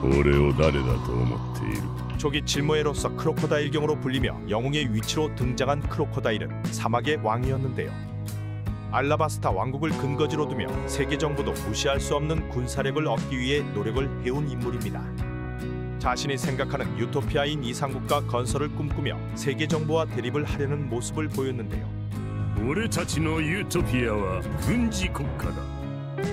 俺を誰だと思っている。 초기 질모에로서 크로코다일경으로 불리며 영웅의 위치로 등장한 크로코다일은 사막의 왕이었는데요. 알라바스타 왕국을 근거지로 두며 세계 정부도 무시할 수 없는 군사력을 얻기 위해 노력을 해온 인물입니다. 자신이 생각하는 유토피아인 이상국가 건설을 꿈꾸며 세계 정부와 대립을 하려는 모습을 보였는데요. 俺たちのユートピアは軍事国家だ。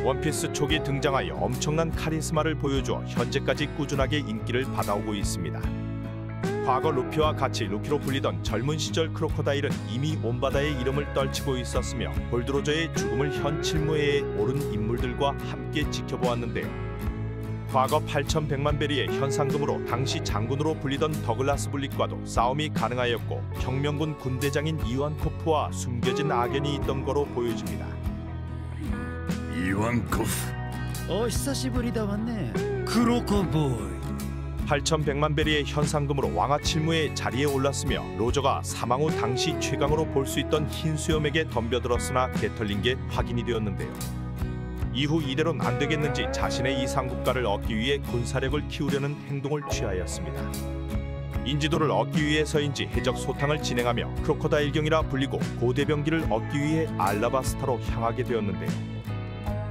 원피스 초기 등장하여 엄청난 카리스마를 보여주어 현재까지 꾸준하게 인기를 받아오고 있습니다. 과거 루피와 같이 루키로 불리던 젊은 시절 크로코다일은 이미 온 바다의 이름을 떨치고 있었으며 골드로저의 죽음을 현 칠무회에 오른 인물들과 함께 지켜보았는데요. 과거 8,100만 베리의 현상금으로 당시 장군으로 불리던 더글라스 블릭과도 싸움이 가능하였고 혁명군 군대장인 이완코프와 숨겨진 악연이 있던 거로 보여집니다. イワンコフ。お久しぶりだわね、クロコボーイ。 8,100만 베리의 현상금으로 왕하 칠무의 자리에 올랐으며 로저가 사망 후 당시 최강으로 볼 수 있던 흰 수염에게 덤벼들었으나 개털린 게 확인이 되었는데요. 이후 이대로는 안 되겠는지 자신의 이상국가를 얻기 위해 군사력을 키우려는 행동을 취하였습니다. 인지도를 얻기 위해서인지 해적 소탕을 진행하며 크로코다일경이라 불리고 고대병기를 얻기 위해 알라바스타로 향하게 되었는데요.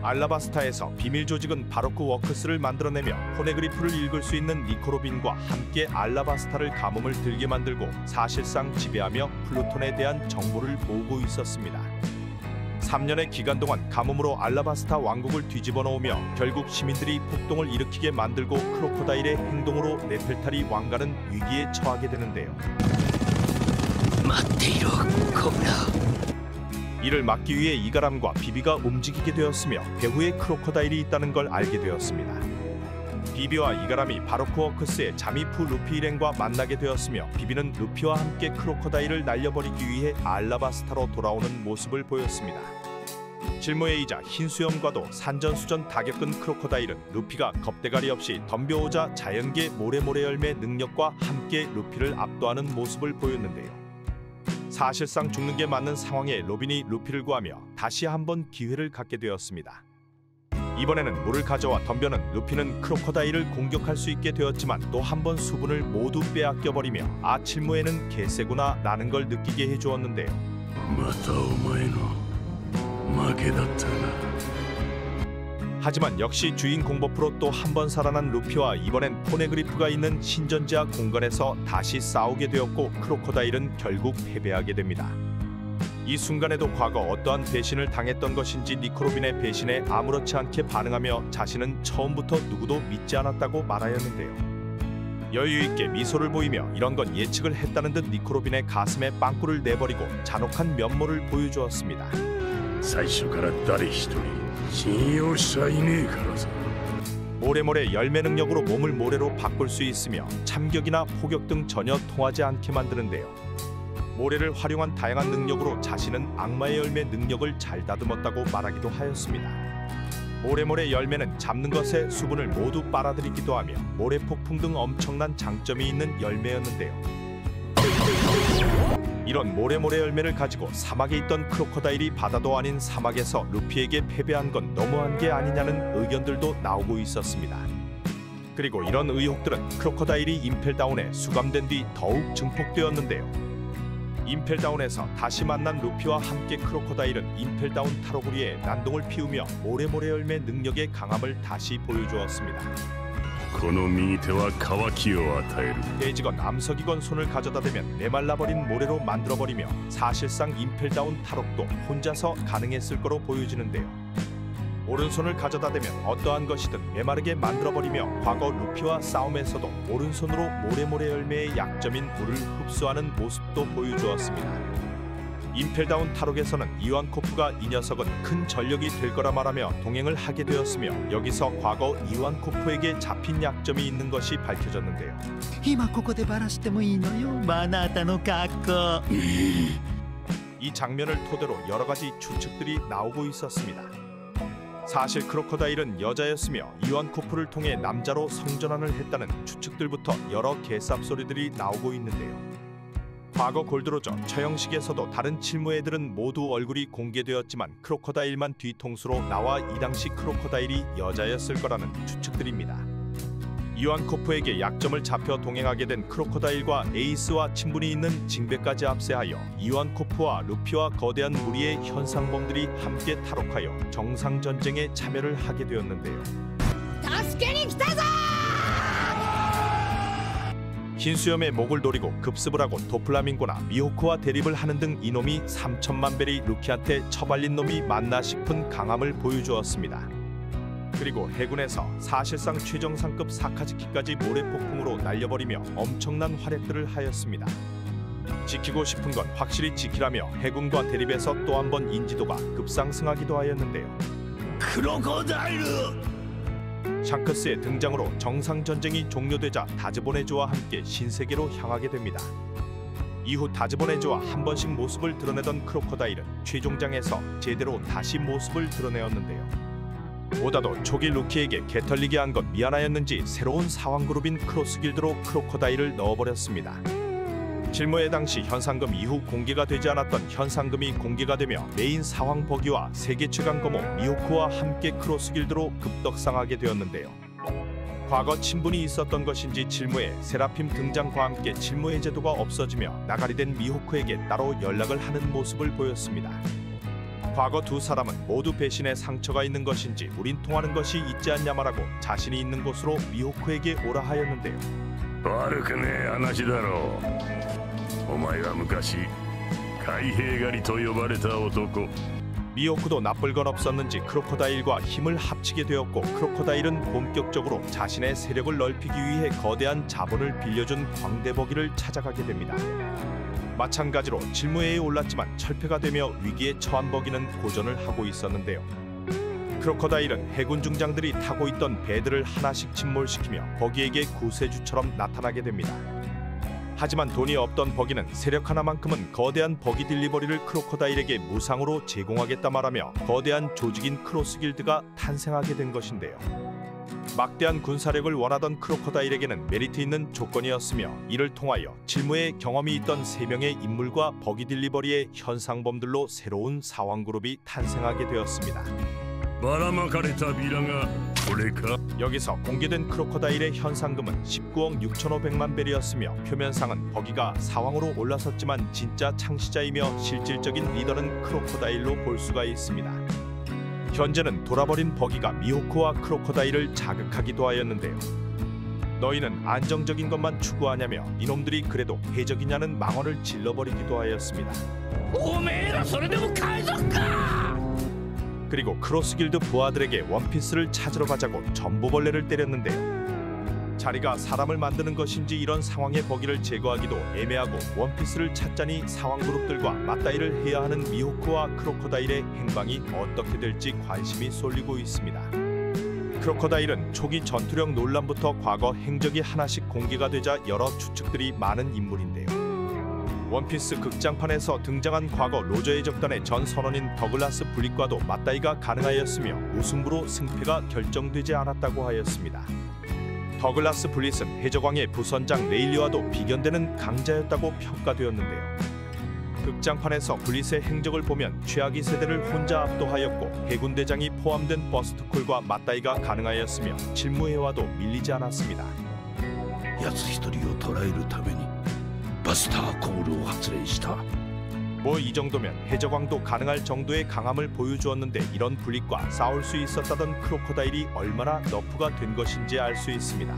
알라바스타에서 비밀 조직은 바로크 워크스를 만들어내며 포네그리프를 읽을 수 있는 니코로빈과 함께 알라바스타를 가뭄을 들게 만들고 사실상 지배하며 플루톤에 대한 정보를 모으고 있었습니다. 3년의 기간 동안 가뭄으로 알라바스타 왕국을 뒤집어 놓으며 결국 시민들이 폭동을 일으키게 만들고 크로코다일의 행동으로 네펠타리 왕가는 위기에 처하게 되는데요. 이를 막기 위해 이가람과 비비가 움직이게 되었으며 배후에 크로코다일이 있다는 걸 알게 되었습니다. 비비와 이가람이 바로크 워크스의 자미프 루피 일행과 만나게 되었으며 비비는 루피와 함께 크로코다일을 날려버리기 위해 알라바스타로 돌아오는 모습을 보였습니다. 질모에이자 흰수염과도 산전수전 다 겪은 크로코다일은 루피가 겁대가리 없이 덤벼오자 자연계 모래모래 열매 능력과 함께 루피를 압도하는 모습을 보였는데요. 사실상 죽는 게 맞는 상황에 로빈이 루피를 구하며 다시 한번 기회를 갖게 되었습니다. 이번에는 물을 가져와 덤벼는 루피는 크로코다일을 공격할 수 있게 되었지만 또 한 번 수분을 모두 빼앗겨버리며 아 칠무에는 개쎄구나 라는 걸 느끼게 해주었는데요. またお前の負けだったな。 하지만 역시 주인공 버프로 또 한 번 살아난 루피와 이번엔 포네그리프가 있는 신전지하 공간에서 다시 싸우게 되었고 크로코다일은 결국 패배하게 됩니다. 이 순간에도 과거 어떠한 배신을 당했던 것인지 니코로빈의 배신에 아무렇지 않게 반응하며 자신은 처음부터 누구도 믿지 않았다고 말하였는데요. 여유있게 미소를 보이며 이런 건 예측을 했다는 듯 니코로빈의 가슴에 빵꾸를 내버리고 잔혹한 면모를 보여주었습니다. 最初から誰一人信用しちゃいねえからさ。 모래모래 열매 능력으로 몸을 모래로 바꿀 수 있으며 참격이나 포격 등 전혀 통하지 않게 만드는데요. 모래를 활용한 다양한 능력으로 자신은 악마의 열매 능력을 잘 다듬었다고 말하기도 하였습니다. 모래모래 열매는 잡는 것에 수분을 모두 빨아들이기도 하며 모래 폭풍 등 엄청난 장점이 있는 열매였는데요. 이런 모래모래 열매를 가지고 사막에 있던 크로코다일이 바다도 아닌 사막에서 루피에게 패배한 건 너무한 게 아니냐는 의견들도 나오고 있었습니다. 그리고 이런 의혹들은 크로코다일이 임펠다운에 수감된 뒤 더욱 증폭되었는데요. 임펠다운에서 다시 만난 루피와 함께 크로코다일은 임펠다운 타로구리에 난동을 피우며 모래모래 열매 능력의 강함을 다시 보여주었습니다. この右手は渇きを与える。 돼지건 암석이건 손을 가져다 대면 메말라버린 모래로 만들어버리며 사실상 임펠다운 탈옥도 혼자서 가능했을 거로 보여지는데요. 오른손을 가져다 대면 어떠한 것이든 메마르게 만들어버리며 과거 루피와 싸움에서도 오른손으로 모래모래 열매의 약점인 물을 흡수하는 모습도 보여주었습니다. 임펠다운 탈옥에서는 이완코프가 이 녀석은 큰 전력이 될 거라 말하며 동행을 하게 되었으며 여기서 과거 이완코프에게 잡힌 약점이 있는 것이 밝혀졌는데요. 今ここでバラしてもいいのよ、あなたの格好。 이 장면을 토대로 여러 가지 추측들이 나오고 있었습니다. 사실 크로코다일은 여자였으며 이완코프를 통해 남자로 성전환을 했다는 추측들부터 여러 개쌉소리들이 나오고 있는데요. 과거 골드로저 처형식에서도 다른 칠무애들은 모두 얼굴이 공개되었지만 크로코다일만 뒤통수로 나와 이 당시 크로코다일이 여자였을 거라는 추측들입니다. 이완코프에게 약점을 잡혀 동행하게 된 크로코다일과 에이스와 친분이 있는 징배까지 합세하여 이완코프와 루피와 거대한 무리의 현상범들이 함께 탈옥하여 정상전쟁에 참여를 하게 되었는데요. 흰수염의 목을 노리고 급습을 하고 도플라밍고나 미호크와 대립을 하는 등 이놈이 3천만 벨이 루키한테 처발린 놈이 맞나 싶은 강함을 보여주었습니다. 그리고 해군에서 사실상 최정상급 사카즈키까지 모래폭풍으로 날려버리며 엄청난 활약들을 하였습니다. 지키고 싶은 건 확실히 지키라며 해군과 대립에서 또 한 번 인지도가 급상승하기도 하였는데요. 크로코다일루! 샹크스의 등장으로 정상전쟁이 종료되자 다즈보네조와 함께 신세계로 향하게 됩니다. 이후 다즈보네조와 한 번씩 모습을 드러내던 크로코다일은 최종장에서 제대로 다시 모습을 드러내었는데요. 보다도 초기 루키에게 개털리게 한 건 미안하였는지 새로운 사왕그룹인 크로스길드로 크로코다일을 넣어버렸습니다. 실무회 당시 현상금 이후 공개가 되지 않았던 현상금이 공개가 되며 메인 사왕 버기와 세계 최강 거모 미호크와 함께 크로스길드로 급덕상하게 되었는데요. 과거 친분이 있었던 것인지 실무회 세라핌 등장과 함께 실무회 제도가 없어지며 나가리 된 미호크에게 따로 연락을 하는 모습을 보였습니다. 과거 두 사람은 모두 배신의 상처가 있는 것인지 우린 통하는 것이 있지 않냐 말하고 자신이 있는 곳으로 미호크에게 오라 하였는데요. 悪くねえ話だろう。お前は昔海兵狩りと呼ばれた男。 미호크도 나쁠 건 없었는지 크로코다일과 힘을 합치게 되었고 크로코다일은 본격적으로 자신의 세력을 넓히기 위해 거대한 자본을 빌려준 광대버기를 찾아가게 됩니다. 마찬가지로 질무회에 올랐지만 철폐가 되며 위기에 처한 버기는 고전을 하고 있었는데요. 크로코다일은 해군 중장들이 타고 있던 배들을 하나씩 침몰시키며 버기에게 구세주처럼 나타나게 됩니다. 하지만 돈이 없던 버기는 세력 하나만큼은 거대한 버기 딜리버리를 크로코다일에게 무상으로 제공하겠다 말하며 거대한 조직인 크로스길드가 탄생하게 된 것인데요. 막대한 군사력을 원하던 크로코다일에게는 메리트 있는 조건이었으며 이를 통하여 질무의 경험이 있던 3명의 인물과 버기 딜리버리의 현상범들로 새로운 사왕그룹이 탄생하게 되었습니다. ばらまかれたビラがこれか。 여기서 공개된 크로코다일의 현상금은 19억 6,500만 벨이었으며 표면상은 버기가 사왕으로 올라섰지만 진짜 창시자이며 실질적인 리더는 크로코다일로 볼 수가 있습니다. 현재는 돌아버린 버기가 미호크와 크로코다일을 자극하기도 하였는데요. 너희는 안정적인 것만 추구하냐며 이놈들이 그래도 해적이냐는 망언을 질러버리기도 하였습니다. おめえらそれでも海賊か。 그리고 크로스길드 부하들에게 원피스를 찾으러 가자고 전보벌레를 때렸는데요. 자리가 사람을 만드는 것인지 이런 상황의 버기를 제거하기도 애매하고 원피스를 찾자니 상황그룹들과 맞다이를 해야 하는 미호크와 크로코다일의 행방이 어떻게 될지 관심이 쏠리고 있습니다. 크로코다일은 초기 전투력 논란부터 과거 행적이 하나씩 공개가 되자 여러 추측들이 많은 인물인데요. 원피스 극장판에서 등장한 과거 로저의 적단의 전 선원인 더글라스 블릿과도 맞다이가 가능하였으며 무승부로 승패가 결정되지 않았다고 하였습니다. 더글라스 블릿은 해적왕의 부선장 레일리와도 비견되는 강자였다고 평가되었는데요. 극장판에서 블릿의 행적을 보면 최악의 세대를 혼자 압도하였고 해군대장이 포함된 버스트콜과 맞다이가 가능하였으며 질무회와도 밀리지 않았습니다. やつ一人を捕らえるためにバスターコールを発令した。 뭐 이 정도면 해적왕도 가능할 정도의 강함을 보여주었는데 이런 블릿과 싸울 수 있었다던 크로코다일이 얼마나 너프가 된 것인지 알 수 있습니다.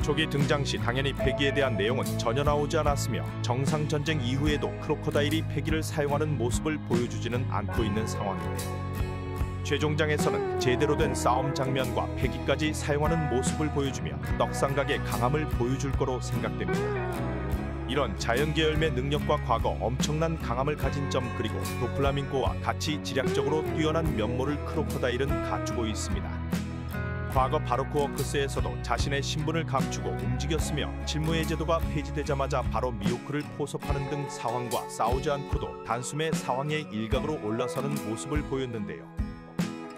초기 등장 시 당연히 패기에 대한 내용은 전혀 나오지 않았으며 정상전쟁 이후에도 크로코다일이 패기를 사용하는 모습을 보여주지는 않고 있는 상황인데요. 최종장에서는 제대로 된 싸움 장면과 패기까지 사용하는 모습을 보여주며 떡상각의 강함을 보여줄 거로 생각됩니다. 이런 자연계열매 능력과 과거 엄청난 강함을 가진 점 그리고 도플라밍고와 같이 지략적으로 뛰어난 면모를 크로코다일은 갖추고 있습니다. 과거 바로크 워크스에서도 자신의 신분을 감추고 움직였으며 질무의 제도가 폐지되자마자 바로 미호크를 포섭하는 등 사왕과 싸우지 않고도 단숨에 사왕의 일각으로 올라서는 모습을 보였는데요.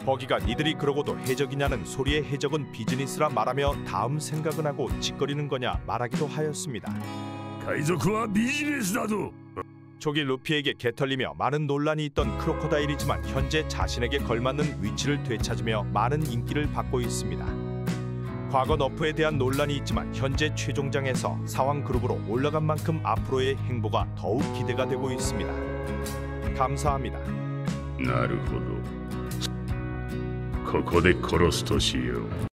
버기가 니들이 그러고도 해적이냐는 소리에 해적은 비즈니스라 말하며 다음 생각은 하고 짓거리는 거냐 말하기도 하였습니다. 海賊はビジネスだぞ。 초기 루피에게 개털리며 많은 논란이 있던 크로코다일이지만 현재 자신에게 걸맞는 위치를 되찾으며 많은 인기를 받고 있습니다. 과거 너프에 대한 논란이 있지만 현재 최종장에서 사왕 그룹으로 올라간 만큼 앞으로의 행보가 더욱 기대가 되고 있습니다. 감사합니다. なるほど。ここで殺すとしよう。